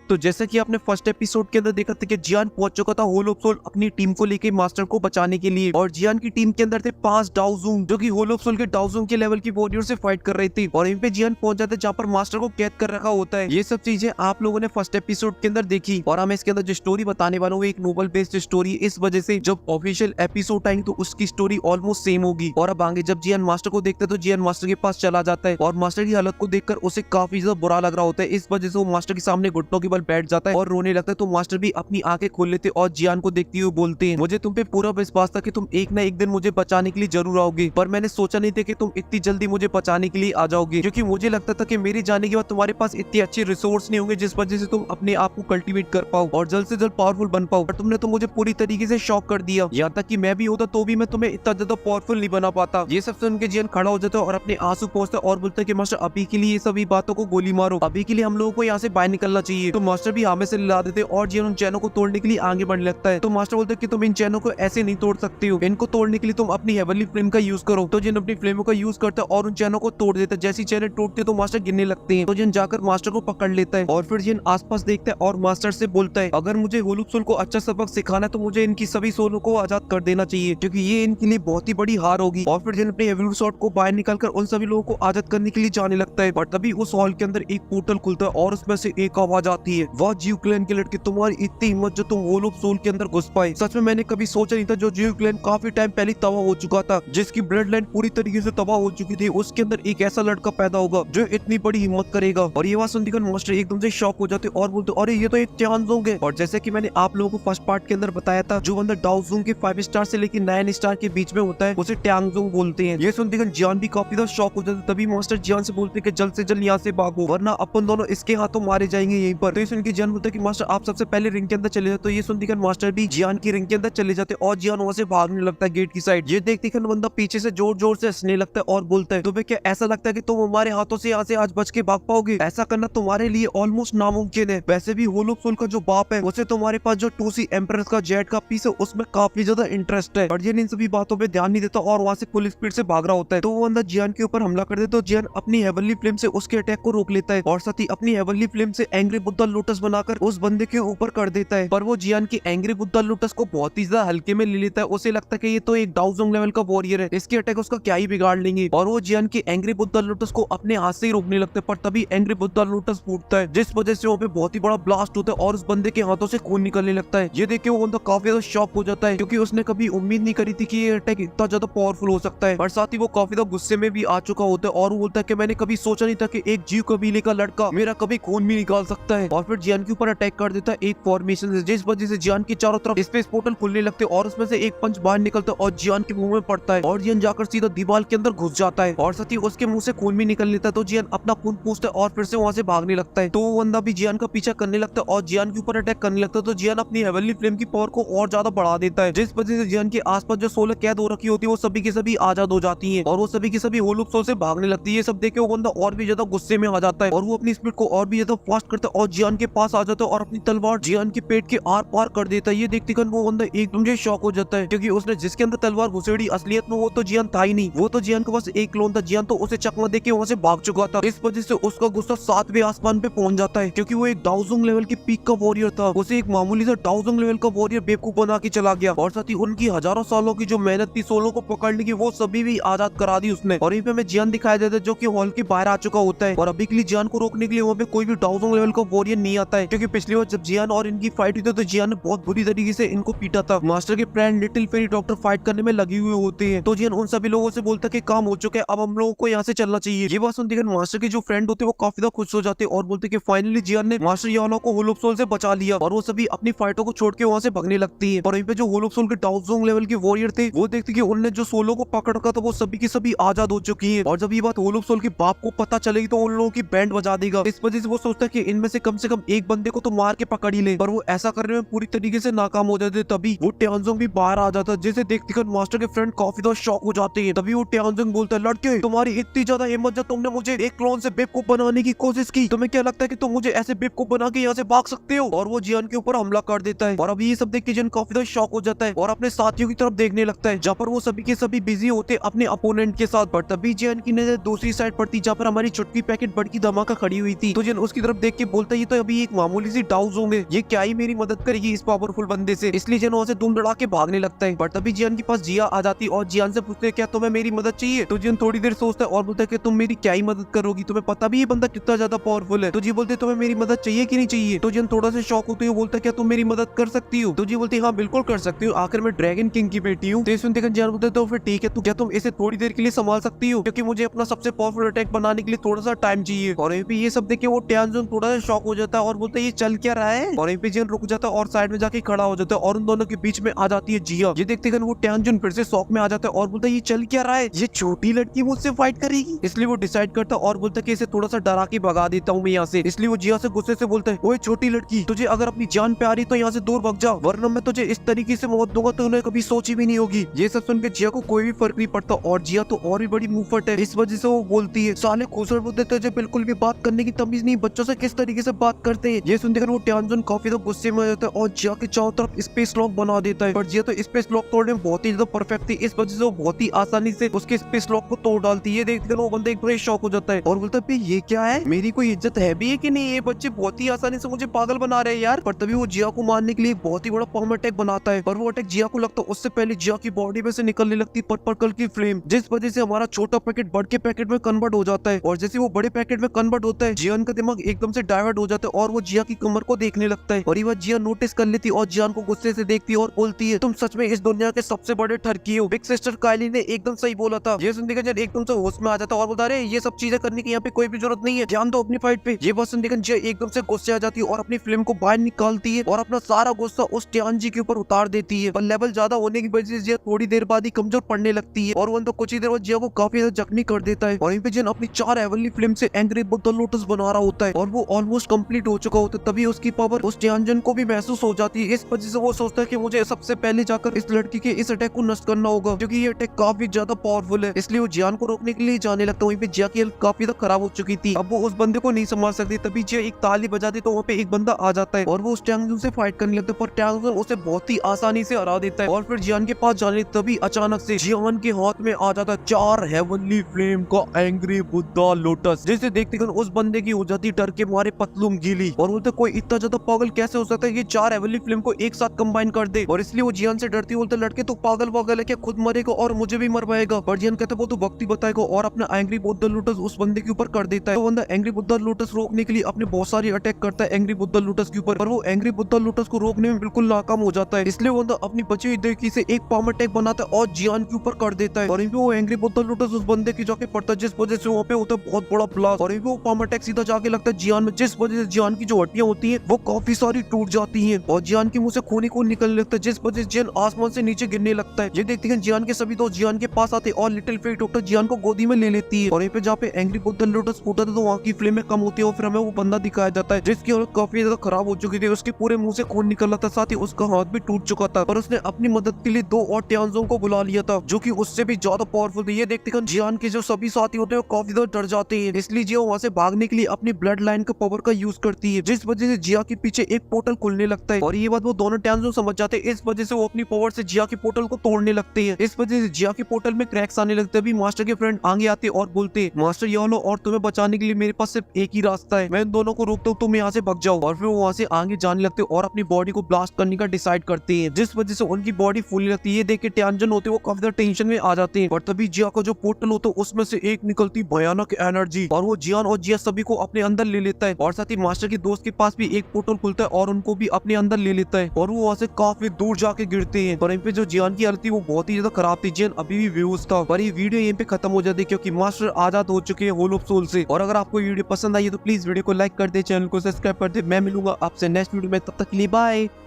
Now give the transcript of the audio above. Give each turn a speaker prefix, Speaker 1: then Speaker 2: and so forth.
Speaker 1: तो जैसा कि आपने फर्स्ट एपिसोड के अंदर देखा था कि जियान पहुंच चुका था होल ऑफ सोल अपनी टीम को लेके मास्टर को बचाने के लिए, और जियान की टीम के अंदर थे 5 डाउजूंग जो कि होल ऑफ सोल के डाउजूंग के लेवल की वॉरियर से फाइट कर रही थी, और यहीं पे जियान पहुंच जाते जहाँ पर मास्टर को कैद कर रखा होता है। ये सब चीजें आप लोगों ने फर्स्ट एपिसोड के अंदर देखी, और हमें इसके अंदर जो स्टोरी बताने वाला हूँ एक नोवेल बेस्ड स्टोरी, इस वजह से जब ऑफिशियल एपिसोड आएंगे तो उसकी स्टोरी ऑलमोस्ट सेम होगी। और अब आगे जब जियान मास्टर को देखता है तो जियान मास्टर के पास चला जाता है, और मास्टर की हालत को देखकर उसे काफी ज्यादा बुरा लग रहा होता है। इस वजह से वो मास्टर के सामने घुटनों के बल बैठ जाता है और रोने लगता है। तो मास्टर भी अपनी आंखें खोल लेते और जियान को देखते हुए बोलते हैं, मुझे तुम पे पूरा विश्वास था कि तुम एक ना एक दिन मुझे बचाने के लिए जरूर आओगे, पर मैंने सोचा नहीं था कि तुम इतनी जल्दी मुझे बचाने के लिए आ जाओगे, क्योंकि मुझे लगता था कि मेरे जाने के बाद तुम्हारे पास इतने अच्छे रिसोर्स नहीं होंगे जिस वजह से तुम अपने आप को कल्टीवेट कर पाओ और जल्द से जल्द पावरफुल बन पाओ। पर तुमने तो मुझे पूरी तरीके से शॉक कर दिया, यहाँ तक कि मैं भी होता तो भी मैं तुम्हें इतना ज्यादा पावरफुल नहीं बना पाता। ये सब सुन के जियान खड़ा हो जाता है और अपने आंसू पोंछता है और बोलता है कि मास्टर अभी के लिए ये सभी बातों को गोली मारो, अभी के लिए हम लोगों को यहाँ से बाहर निकलना चाहिए। तो मास्टर भी हमें से ला देते और जियान उन चैनों को तोड़ने के लिए आगे बढ़ने लगता है। तो मास्टर बोलते हैं कि तुम इन चैनों को ऐसे नहीं तोड़ सकते हो, इनको तोड़ने के लिए तुम अपनी हेवनली फ्लेम का यूज करो। तो जिन अपनी फ्लेमों का यूज करता है और उन चैनों को तोड़ देता है। जैसी चैनल टूटते तो मास्टर गिरने लगते हैं। तो जिन जाकर मास्टर को पकड़ लेता है और फिर जिन आसपास देखता है और मास्टर से बोलता है, अगर मुझे होल ऑफ सोल को अच्छा सबक सिखाना है तो मुझे इनकी सभी सोलों को आजाद कर देना चाहिए, क्योंकि ये इनके लिए बहुत ही बड़ी हार होगी। और फिर जिन अपने हेवनली स्वॉर्ड को बाहर निकालकर उन सभी लोगों को आजाद करने के लिए जाने लगता है। पर तभी उस हॉल के अंदर एक पोर्टल खुलता है और उसमें से एक आवाज आती है, वाह जीव क्लैन के लड़के, तुम्हारी इतनी हिम्मत जो तुम होल ऑफ सोल के अंदर घुस पाए। सच में मैंने कभी सोचा नहीं था। जो जीव क्लैन काफी टाइम पहले तबाह हो चुका था, जिसकी ब्लड लाइन पूरी तरीके से तबाह हो चुकी थी, उसके अंदर एक ऐसा लड़का पैदा होगा जो इतनी बड़ी हिम्मत करेगा। और ये बात सुनकर मास्टर एकदम से शॉक हो जाते और बोलते, अरे ये तो एक टियानजोंग है। और जैसे कि मैंने आप लोगों को फर्स्ट पार्ट के अंदर बताया था, जो बंदा डाओजोंग के 5 स्टार से लेकर 9 स्टार के बीच में होता है उसे टियांगजोंग बोलते हैं। ये सुनकर जियान भी काफी ज्यादा शॉक हो जाता। तभी मास्टर जियान से बोलते कि जल्द से जल्द यहाँ से भागो, वरना अपन दोनों इसके हाथों मारे जाएंगे यहीं पर। तो ये सुनकर जियान बोलता है कि मास्टर आप सबसे पहले रिंग के अंदर चले जाते। तो ये सुनकर मास्टर भी जियान की रिंग के अंदर चले जाते और जियान वहां से भागने लगता है गेट की साइड। ये देखते ही बंदा पीछे से जोर जोर से हंसने लगता है और बोलता है, तुम्हें क्या ऐसा लगता है कि तुम हमारे हाथों से यहाँ से आज बच के भाग पाओगे? ऐसा करना तुम्हारे लिए ऑलमोस्ट नामुमकिन है। वैसे भी होल ऑफ सोल का जो बाप है उसे तुम्हारे पास जो 2C एम्प्रेस का जेट का पीस है उसमें काफी ज्यादा इंटरेस्ट है। और जियान इन सभी बातों पे ध्यान नहीं देता और वहां से फुल स्पीड से भाग रहा होता है। तो वो बंदा जियान के ऊपर हमला कर देता। तो जियान अपनी हेवनली फ्लेम से उसके अटैक को रोक लेता है और साथ ही अपनी हेवनली फ्लेम से एंग्री बुद्धा लोटस बनाकर उस बंदे के ऊपर कर देता है। पर वो जियान की एंग्री बुद्धा लोटस को बहुत ही ज्यादा हल्के में ले लेता है। उसे लगता है कि ये तो एक डाउजोंग लेवल का वॉरियर है, इसके अटैक उसका क्या ही बिगाड़ लेंगे। और वो जियान की एंग्री बुद्धा लोटस को अपने हाथ से ही रोकने लगता है। पर तभी एंग्री बुद्धा लोटस फूटता है, जिस वजह से वहाँ पे बहुत ही बड़ा ब्लास्ट होता है और उस बंदे के हाथों से खून निकलने लगता है। ये देख के वो बंदा काफी ज्यादा शॉक हो जाता है, क्योंकि उसने कभी उम्मीद नहीं करी थी कि ये अटैक इतना ज्यादा पावरफुल हो सकता है। और साथ ही वो काफी ज्यादा गुस्से में भी आ चुका होता है और वो बोलता है कि मैंने कभी सोचा नहीं था कि एक जीव कबीले का लड़का मेरा कभी खून भी निकाल सकता है। और फिर जियान के ऊपर अटैक कर देता है एक फॉर्मेशन से, जिस वजह से जियान के चारों तरफ स्पेस पोर्टल खुलने लगते हैं और उसमें से एक पंच बाहर निकलता है और जियान के मुंह में पड़ता है और जियान जाकर सीधा दीवार के अंदर घुस जाता है और साथ ही उसके मुंह से खून भी निकल लेता है। तो जियान अपना खून पूछता है और फिर से वहां से भागने लगता है। तो वो बंदा भी जियान का पीछा करने लगता है और जियान के ऊपर अटैक करने लगता है। तो जियान अपनी हेवनली फ्लेम की पावर को और ज्यादा बढ़ा देता है, जिस वजह से जियान के आसपास जो 16 कैद हो रखी होती है वो सभी की सभी आजाद हो जाती है और वो सभी की सभी होल ऑफ सोल से भागने लगती है। ये सब देख के वो बंदा और भी ज्यादा गुस्से में आ जाता है और वो अपनी स्पीड को और भी ज्यादा फास्ट करता है और जियान के पास आ जाता है और अपनी तलवार जियान के पेट के आर पार कर देता है। ये देखते ही वो बंदा एकदम से शॉक हो जाता है, क्योंकि उसने जिसके अंदर तलवार घुसेड़ी असलियत में वो तो जियान था ही नहीं। वो तो जियान के पास एक क्लोन था। जियान तो उसे चकमा देके वहां से भाग चुका था। इस वजह से उसका गुस्सा 7वें आसमान पे पहुंच जाता है, क्योंकि वो एक डाउजोंग लेवल की पीक का वॉरियर था। उसे एक मामूली सा डाउजोंग लेवल का वॉरियर बेवकूफ बना के चला गया और साथ ही उनकी हजारों सालों की जो मेहनत थी सोलों को पकड़ने की वो सभी भी आजाद करा दी उसने। और यहीं पे हमें जियान दिखाया जाता है जो कि हॉल के बाहर आ चुका होता है और अभी के लिए जियान को रोकने के लिए वहाँ पे कोई भी डाउजोंग लेवल का वॉरियर नहीं आता है, क्योंकि पिछली बार जब जियान और इनकी फाइट हुई थी तो जियान ने बहुत बुरी तरीके से इनको पीटा था। मास्टर के friend little fairy doctor fight करने में लगे हुए होते हैं। तो जियान उन सभी लोगों से बोलता है कि काम हो चुका है, अब हम लोगों को यहाँ से चलना चाहिए। ये बात सुनते मास्टर के जो फ्रेंड होते हैं वो काफी ज्यादा खुश हो जाते हैं और बोलते कि फाइनली जियान ने मास्टर यानो को होल ऑफ सोल से बचा लिया। और वो सभी अपनी फाइटों को छोड़ के वहाँ से भागने लगती है। और वहीं पे जो होल ऑफ सोल के डाउजोंग लेवल के वॉरियर थे वो देखते कि उनने जो सोलो को पकड़ रखा था वो सभी की सभी आजाद हो चुकी है। और जब ये बात होल ऑफ सोल के बाप को पता चलेगी तो उन लोगों की बैंड बजा देगा। इस वजह से वो सोचता है कि इनमें से कम एक बंदे को तो मार के पकड़ ही ले, पर वो ऐसा करने में पूरी तरीके से नाकाम हो जाते। तभी वो टियांजोंग भी बाहर आ जाता है, जिसे देखते मास्टर के फ्रेंड काफी ज्यादा शॉक हो जाते हैं। तभी वो टियांजोंग बोलता है, लड़के तुम्हारी इतनी ज्यादा हिम्मत जब तुमने मुझे एक क्लोन से बेवकूफ बनाने की कोशिश की, तुम्हें क्या लगता है कि तुम मुझे ऐसे बेवकूफ बना के यहाँ से भाग सकते हो? और वो जियान के ऊपर हमला कर देता है। और अभी ये सब देख के जियान काफी ज्यादा शॉक हो जाता है और अपने साथियों की तरफ देखने लगता है, जहाँ पर वो सभी के सभी बिजी होते अपने अपोनेंट के साथ। पर तभी जियान की नजर दूसरी साइड पड़ती, जहाँ पर हमारी छुटकी पैकेट बड़ की धमाका खड़ी हुई थी। तो जियान उसकी तरफ देख के बोलता है, ये तो तो अभी एक मामूली सी डाउज होंगे, ये क्या ही मेरी मदद करेगी इस पावरफुल बंदे से। इसलिए जियान वहाँ से दुम दड़ा के भागने लगता है। पर तभी जियान के पास जिया आ जाती और जियान से पूछते क्या तुम्हें मेरी मदद चाहिए। तो जियान थोड़ी देर सोचता है और बोलता है कि तुम मेरी क्या ही मदद करोगी, तुम्हें पता भी ये बंदा कितना ज्यादा पावरफुल है। तो जी बोलते तुम्हें मेरी मदद चाहिए कि नहीं चाहिए। तो जियान थोड़ा सा शॉक होते हुए बोलता है क्या तुम मेरी मदद कर सकती हो। तो जी बोलती हाँ बिल्कुल कर सकती हूँ, आखिर मैं ड्रैगन किंग की बेटी हूँ। तो सुनते जियान बोलते तो फिर ठीक है, तो क्या तुम इसे थोड़ी देर के लिए संभाल सकती हो, क्योंकि मुझे अपना सबसे पावरफुल अटैक बनाने के लिए थोड़ा सा टाइम चाहिए। और यहीं पे ये सब देख के वो ट्यानजुन थोड़ा सा शॉक हो जाता है और बोलता है ये चल क्या रहा है। और यहीं पे जियान रुक जाता है और साइड में जाके खड़ा हो जाता है और उन दोनों के बीच में आ जाती है जिया। ये देखते वो ट्यानजुन फिर से शॉक में आ जाता है और बोलता है ये चल क्या रहा है, ये छोटी लड़की मुझसे फाइट करेगी। इसलिए वो डिसाइड करता है और बोलता है कि इसे थोड़ा सा डरा के भगा देता हूँ मैं यहाँ से। इसलिए वो जिया से गुस्से से बोलता है ओए छोटी लड़की, तुझे अगर अपनी जान पे आ रही तो यहाँ से दूर भाग जा, वरना मैं तुझे इस तरीके से मौत दूंगा तो उन्हें कभी सोची भी नहीं होगी। ये सब सुन के जिया को कोई भी फर्क नहीं पड़ता और जिया तो और भी बड़ी मुंहफट है। इस वजह से वो बोलती है साले खूसर बुद्धे, तुझे बिल्कुल भी बात करने की तमीज नहीं, बच्चों से किस तरीके से बात करते हैं। ये सुनकर वो ट्यानजुन काफी तो गुस्से में आ जाता है और जिया के चारों तरफ स्पेस लॉक बना देता है। पर जिया तो स्पेस लॉक तोड़ने में बहुत ही ज्यादा परफेक्ट थी, इस वजह से वो बहुत ही आसानी से उसके स्पेस लॉक को तोड़ डालती है। देखकर वो बंदा एक बड़े शॉक हो जाता है और बोलता है ये क्या है, मेरी कोई इज्जत है भी है कि नहीं, ये बच्चे बहुत ही आसानी से मुझे पागल बना रहे हैं यार। पर तभी वो जिया को मारने के लिए बहुत ही बड़ा पॉम अटैक बनाता है, पर वो अटैक जिया को लगता है उससे पहले जिया की बॉडी में से निकलने लगती पर्पल कलर की फ्लेम, जिस वजह से हमारा छोटा पैकेट बड़े के पैकेट में कन्वर्ट हो जाता है। और जैसे वो बड़े पैकेट में कन्वर्ट होता है जियान का दिमाग एकदम से डाइवर्ट हो जाता है और वो जिया की कमर को देखने लगता है। और ये बात जिया नोटिस कर लेती और जियान को गुस्से से देखती और बोलती है तुम सच में इस दुनिया के सबसे बड़े ठरकी हो, बिग सिस्टर कायली ने एकदम सही बोला था। ये सुनकर जियान एकदम से होश में आ जाता है और बोलता है ये सब चीजें करने की यहाँ पे कोई भी जरूरत नहीं है, ध्यान दो अपनी फाइट पे। ये बात सुनकर जिया एकदम से गुस्से आ जाती है और अपनी फिल्म को बाहर निकालती है और अपना सारा गुस्सा उस ट्यानजी के ऊपर उतार देती है। पर लेवल ज्यादा होने की वजह से जिया थोड़ी देर बाद ही कमजोर पड़ने लगती है और वो तो कुछ ही देर बाद जिया को काफी ज्यादा जख्मी कर देता है। और यहीं पे जिन अपनी 4 हेवनली फ्लेम से एंग्री बुद्ध लोटस बना रहा होता है और वो ऑलमोस्ट कंप्लीट हो चुका होता है, तभी उसकी पावर उस ट्यानजन को भी महसूस हो जाती है। इस वजह से वो सोचता है कि मुझे सबसे पहले जाकर इस लड़की के इस अटैक को नष्ट करना होगा, क्योंकि ये अटैक काफी ज्यादा पावरफुल है। इसलिए वो जियान को रोकने के लिए जाने लगता है। वहीं पे जिया की हेल्थ काफी ज्यादा खराब हो चुकी थी, अब वो उस बंदे को नहीं संभाल सकती। तभी जिया एक ताली बजाती तो वहाँ पे एक बंदा आ जाता है और वो उस ट्यानजन से फाइट करने लगता है, पर ट्यानजन उसे बहुत ही आसानी से हरा देता है। और फिर जियान के पास जाने तभी अचानक से जियान के हाथ में आ जाता है 4 हेवनली फ्लेम का एंग्री बुद्धा लोटस, जिसे देखते उस बंदे की हो जाती डर के मारे पतलूम गीली और बोलते कोई इतना ज्यादा पागल कैसे हो सकता है ये 4 हेवनली फ्लेम को एक साथ कंबाइन कर दे। और इसलिए वो जियान से डरती बोलते लड़के तू पागल वागल है क्या, खुद मरेगा और मुझे भी मरवाएगा। पर जियान कहता वो तो वक्त ही बताएगा और अपना एंग्री बुद्धा लोटस उस बंदे के ऊपर कर देता है। तो बंदा एंग्री बुद्धा लोटस रोकने के लिए अपने बहुत सारी अटैक करता है एंग्री बुद्धा लोटस के ऊपर, पर वो एंग्री बुद्धा लोटस को रोकने में बिल्कुल नाकाम हो जाता है। इसलिए वो बंदा अपनी बची हुई देकी से एक पाम अटैक बनाता है और जियान के ऊपर कर देता है। और वो एंग्री बुद्धा लोटस उस बंदे की जाके पड़ता है, जिस वजह से वहाँ पे होता है बहुत बड़ा ब्लास्ट। और वो पाम अटैक सीधा जाके लगता है जियान में, जिस वजह से जियान की जो हड्डियां होती है वो काफी सारी टूट जाती हैं और जियान के मुंह से खून ही खून निकलने लगता है, जिस वजह से जियान आसमान से नीचे गिरने लगता है। ये देखते हैं जियान के सभी दोस्त जियान के पास आते और लिटिल फेरी डॉक्टर जियान को गोदी में ले लेती है। और यहाँ पे जहाँ पे एंग्री बुद्धा लोटस फूटा था तो वहाँ की फ्लेम कम होती है और फिर हमें वो बंदा दिखाया जाता है जिसकी हालत काफी ज्यादा खराब हो चुकी थी, उसके पूरे मुंह से खून निकल रहा था, साथ ही उसका हाथ भी टूट चुका था। पर उसने अपनी मदद के लिए 2 और ट्यानजों को बुला लिया था जो कि उससे भी ज्यादा पावरफुल थे। ये देखते जियान के जो सभी साथी होते हैं वो काफी ज्यादा डर जाते हैं, इसलिए जिया वहाँ से भागने के लिए अपनी ब्लड लाइन का पावर का यूज करती है, जिस वजह से जिया के पीछे एक पोर्टल खुलने लगता है। और ये बात वो दोनों ट्यानजो समझ जाते हैं, इस वजह से वो अपनी पावर से जिया के पोर्टल को तोड़ने लगते हैं। इस वजह से जिया के पोर्टल में क्रैक्स आने लगते हैं। अभी मास्टर के फ्रेंड आगे आते और बोलते मास्टर ये लो और तुम्हें बचाने के लिए मेरे पास सिर्फ एक ही रास्ता है, मैं इन दोनों को रोकता हूँ, तुम यहाँ से भाग जाओ। और फिर वो वहाँ से आगे जाने लगते और अपनी बॉडी को ब्लास्ट करने का डिसाइड करते हैं, जिस वजह से उनकी बॉडी फूलने लगती है। ये देख के ट्यानजन होते वो काफी टेंशन में आ जाते हैं। और तभी जिया का जो पोर्टल होता है उसमें से एक निकलती भयानक एनर्जी और वो जियान और जिया सभी को अपने अंदर ले लेता है। और साथ ही मास्टर के दोस्त के पास भी एक पोर्टल खुलता है और उनको भी अपने अंदर ले लेता है और वो वहाँ से काफी दूर जाके गिरते हैं। और यहाँ पे जो जियान की हालत थी वो बहुत ही ज्यादा खराब थी, जियान अभी भी बेहोश था। पर ये वीडियो यहीं पे खत्म हो जाती है क्योंकि मास्टर आजाद हो चुके हैं होल ऑफ सोल से। और अगर आपको वीडियो पसंद आई है तो प्लीज वीडियो को लाइक कर दे, चैनल को सब्सक्राइब कर दे। मैं मिलूंगा आपसे नेक्स्ट वीडियो में, तब तक के लिए बाय।